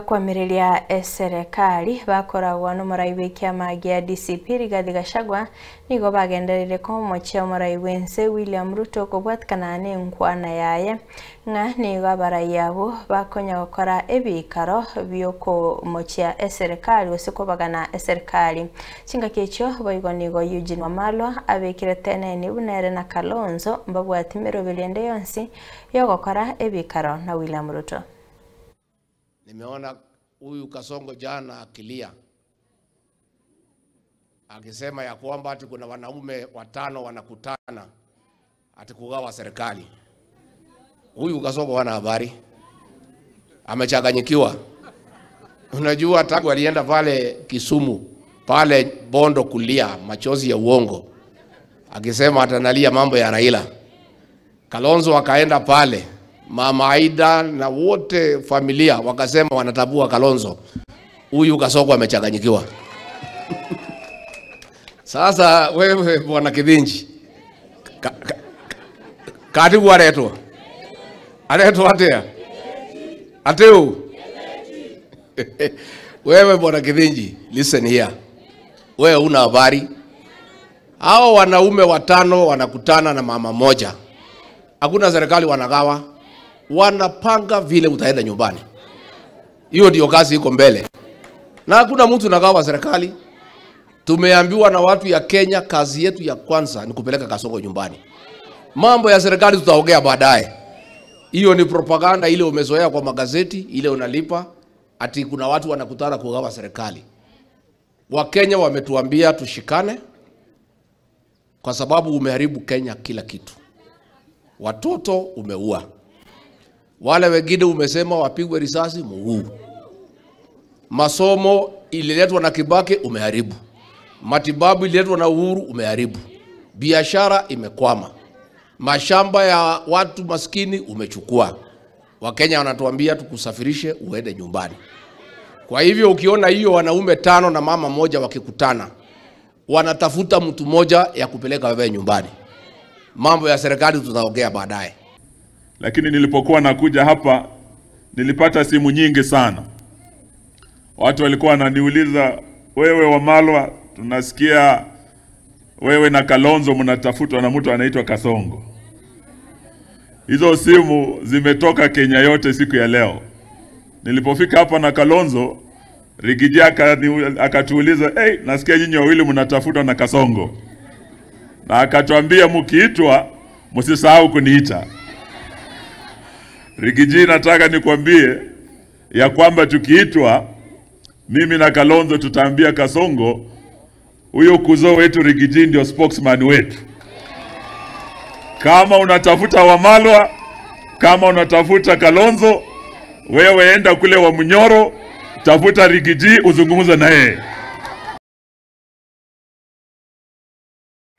Kwamiriria serikali bakoragwa n'umurayi kiama gya DCP Rigathi Gachagua nigo bagenderire ko mochia umurayi wense William Ruto kubwatikana nkwana yaye nga nigo barayabo bakonya gukora ebikaro byoko mochia serikali usikobagana serikali kinga kecho boyigonigo Eugene Wamalwa abekire tenene bunere na Kalonzo mbabwatimero bilende yonsi yo gukora ebikaro na William Ruto. Nimeona huyu Kasongo jana akilia akisema ya kwamba ati kuna wanaume 5 wanakutana ati kugawa serikali. Huyu Kasongo wana habari, amechanganyikiwa. Unajua tangu alienda pale Kisumu pale Bondo kulia machozi ya uongo akisema atanalia mambo ya Raila. Kalonzo akaenda pale, Mama Aida na wote familia wakasema wanatabua Kalonzo. Huyu Kasongo amechanganyikiwa. Sasa wewe bwana Kidinji katibu aletwa atea ateu wewe bwana Kidinji, listen here. Wewe una habari? Hao wanaume 5 wanakutana na mama moja. Hakuna serikali wanagawa. Wanapanga vile utaenda nyumbani. Hiyo ndio kazi iko mbele. Na hakuna mtu nagawa serikali. Tumeambiwa na watu ya Kenya kazi yetu ya kwanza ni kupeleka Kasongo nyumbani. Mambo ya serikali tutaongea baadaye. Hiyo ni propaganda ile umezoea kwa magazeti, ile unalipa ati kuna watu wanakutana kugawa serikali. Wakenya wametuambia tushikane kwa sababu umeharibu Kenya kila kitu. Watoto umeua. Wale wengine umesema wapigwe risasi muuu. Masomo ililetwa na Kibaki umeharibu. Matibabu ililetwa na Uhuru umeharibu. Biashara imekwama. Mashamba ya watu maskini umechukua. Wakenya wanatuambia tukusafirishe uende nyumbani. Kwa hivyo ukiona hiyo wanaume 5 na mama moja wakikutana, wanatafuta mtu moja ya kupeleka wewe nyumbani. Mambo ya serikali tutaongea baadaye. Lakini nilipokuwa nakuja hapa nilipata simu nyingi sana. Watu walikuwa wananiuliza, wewe Wamalwa, tunasikia wewe na Kalonzo mnatafutwa na mtu anaitwa Kasongo. Hizo simu zimetoka Kenya yote siku ya leo. Nilipofika hapa na Kalonzo, Rigiji akatuuliza, nasikia nyinyi wawili mnatafutwa na Kasongo. Na akatuambia mkiitwa msisahau kuniita. Rigiji, nataka nikwambie ya kwamba tukiitwa mimi na Kalonzo tutaambia Kasongo huyo kuzo wetu Rigiji ndio spokesman wetu. Kama unatafuta Wamalwa, kama unatafuta Kalonzo, wewe enda kule wa Munyoro, tafuta Rigiji uzungumze na yeye.